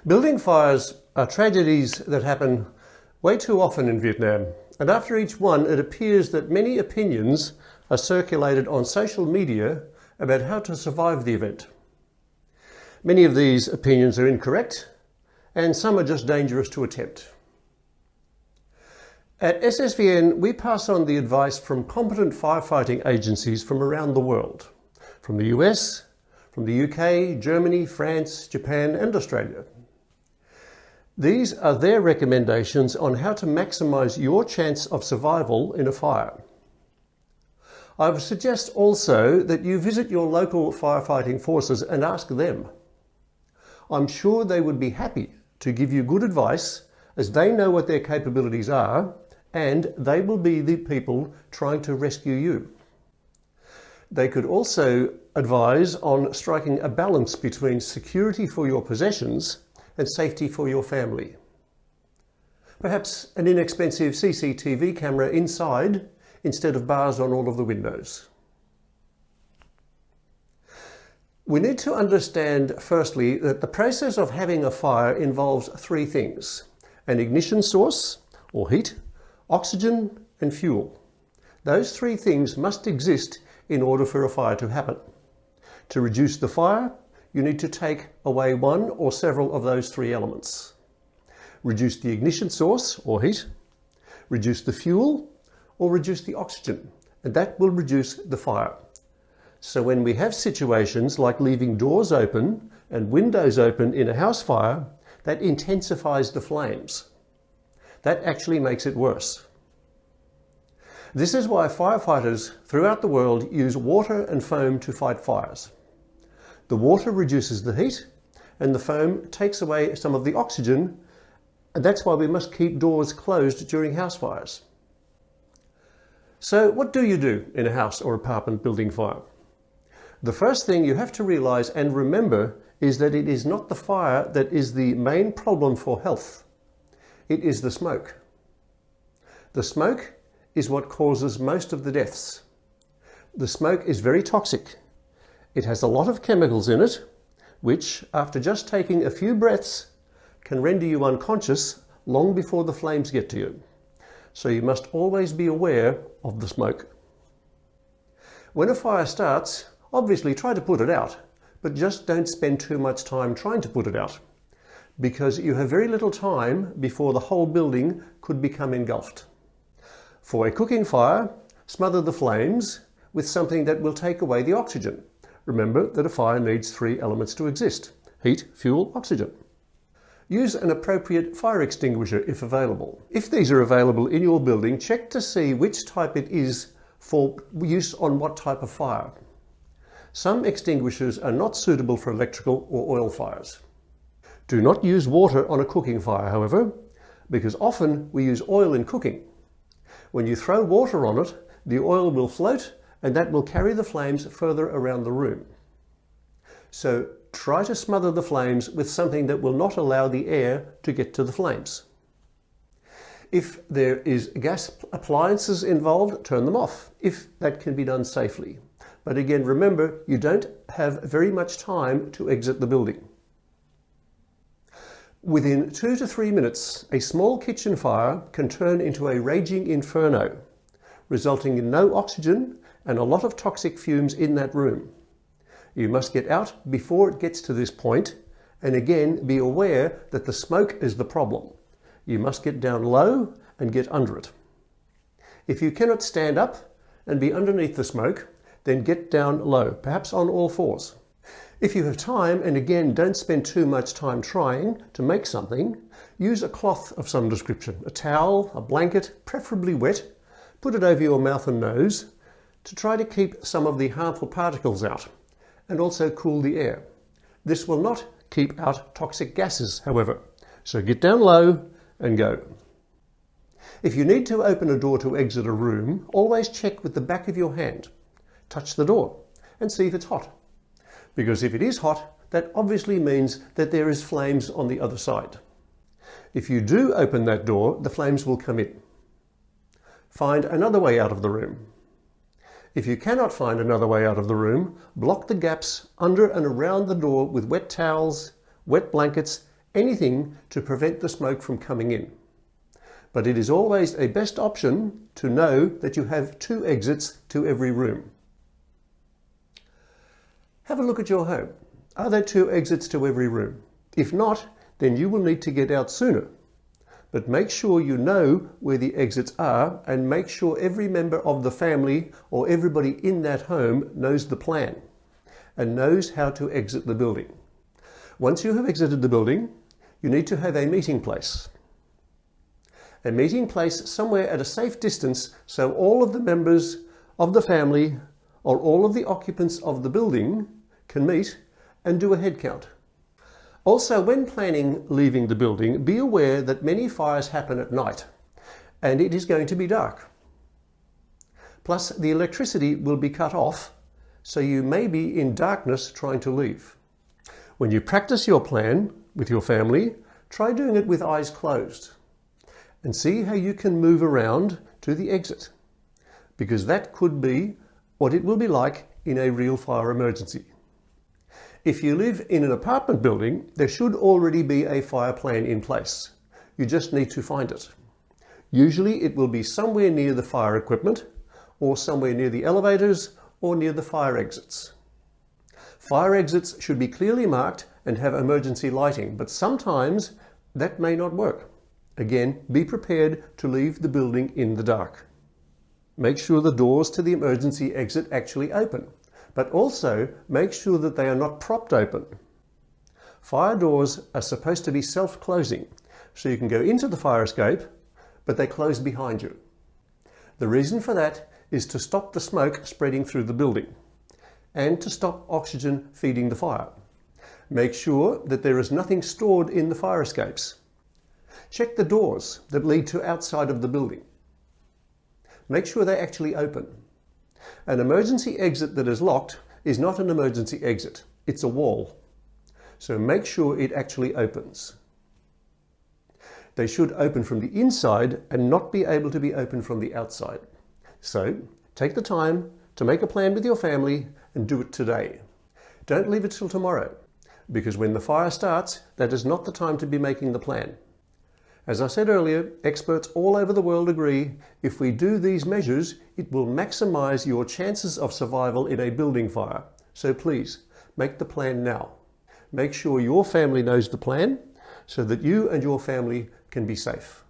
Building fires are tragedies that happen way too often in Vietnam, and after each one it appears that many opinions are circulated on social media about how to survive the event. Many of these opinions are incorrect, and some are just dangerous to attempt. At SSVN, we pass on the advice from competent firefighting agencies from around the world, from the US, from the UK, Germany, France, Japan, and Australia. These are their recommendations on how to maximize your chance of survival in a fire. I would suggest also that you visit your local firefighting forces and ask them. I'm sure they would be happy to give you good advice, as they know what their capabilities are, and they will be the people trying to rescue you. They could also advise on striking a balance between security for your possessions and safety for your family. Perhaps an inexpensive CCTV camera inside instead of bars on all of the windows. We need to understand, firstly, that the process of having a fire involves three things: an ignition source, or heat, oxygen, and fuel. Those three things must exist in order for a fire to happen. To reduce the fire, you need to take away one or several of those three elements. Reduce the ignition source, or heat, reduce the fuel, or reduce the oxygen, and that will reduce the fire. So when we have situations like leaving doors open and windows open in a house fire, that intensifies the flames. That actually makes it worse. This is why firefighters throughout the world use water and foam to fight fires. The water reduces the heat and the foam takes away some of the oxygen, and that's why we must keep doors closed during house fires. So what do you do in a house or apartment building fire? The first thing you have to realize and remember is that it is not the fire that is the main problem for health. It is the smoke. The smoke is what causes most of the deaths. The smoke is very toxic. It has a lot of chemicals in it, which, after just taking a few breaths, can render you unconscious long before the flames get to you. So you must always be aware of the smoke. When a fire starts, obviously try to put it out, but just don't spend too much time trying to put it out, because you have very little time before the whole building could become engulfed. For a cooking fire, smother the flames with something that will take away the oxygen. Remember that a fire needs three elements to exist: heat, fuel, oxygen. Use an appropriate fire extinguisher if available. If these are available in your building, check to see which type it is for use on what type of fire. Some extinguishers are not suitable for electrical or oil fires. Do not use water on a cooking fire, however, because often we use oil in cooking. When you throw water on it, the oil will float and that will carry the flames further around the room. So try to smother the flames with something that will not allow the air to get to the flames. If there is gas appliances involved, turn them off, if that can be done safely. But again, remember, you don't have very much time to exit the building. Within 2 to 3 minutes, a small kitchen fire can turn into a raging inferno, resulting in no oxygen and a lot of toxic fumes in that room. You must get out before it gets to this point, and again, be aware that the smoke is the problem. You must get down low and get under it. If you cannot stand up and be underneath the smoke, then get down low, perhaps on all fours. If you have time, and again, don't spend too much time trying to make something, use a cloth of some description, a towel, a blanket, preferably wet, put it over your mouth and nose to try to keep some of the harmful particles out, and also cool the air. This will not keep out toxic gases, however, so get down low and go. If you need to open a door to exit a room, always check with the back of your hand. Touch the door and see if it's hot. Because if it is hot, that obviously means that there is flames on the other side. If you do open that door, the flames will come in. Find another way out of the room. If you cannot find another way out of the room, block the gaps under and around the door with wet towels, wet blankets, anything to prevent the smoke from coming in. But it is always a best option to know that you have 2 exits to every room. Have a look at your home. Are there 2 exits to every room? If not, then you will need to get out sooner. But make sure you know where the exits are, and make sure every member of the family or everybody in that home knows the plan and knows how to exit the building. Once you have exited the building, you need to have a meeting place. A meeting place somewhere at a safe distance so all of the members of the family or all of the occupants of the building can meet and do a head count. Also, when planning leaving the building, be aware that many fires happen at night and it is going to be dark. Plus, the electricity will be cut off, so you may be in darkness trying to leave. When you practice your plan with your family, try doing it with eyes closed and see how you can move around to the exit, because that could be what it will be like in a real fire emergency. If you live in an apartment building, there should already be a fire plan in place. You just need to find it. Usually it will be somewhere near the fire equipment, or somewhere near the elevators, or near the fire exits. Fire exits should be clearly marked and have emergency lighting, but sometimes that may not work. Again, be prepared to leave the building in the dark. Make sure the doors to the emergency exit actually open, but also make sure that they are not propped open. Fire doors are supposed to be self-closing, so you can go into the fire escape, but they close behind you. The reason for that is to stop the smoke spreading through the building and to stop oxygen feeding the fire. Make sure that there is nothing stored in the fire escapes. Check the doors that lead to outside of the building. Make sure they actually open. An emergency exit that is locked is not an emergency exit, it's a wall. So make sure it actually opens. They should open from the inside and not be able to be opened from the outside. So take the time to make a plan with your family and do it today. Don't leave it till tomorrow, because when the fire starts, that is not the time to be making the plan. As I said earlier, experts all over the world agree if we do these measures, it will maximize your chances of survival in a building fire. So please, make the plan now. Make sure your family knows the plan so that you and your family can be safe.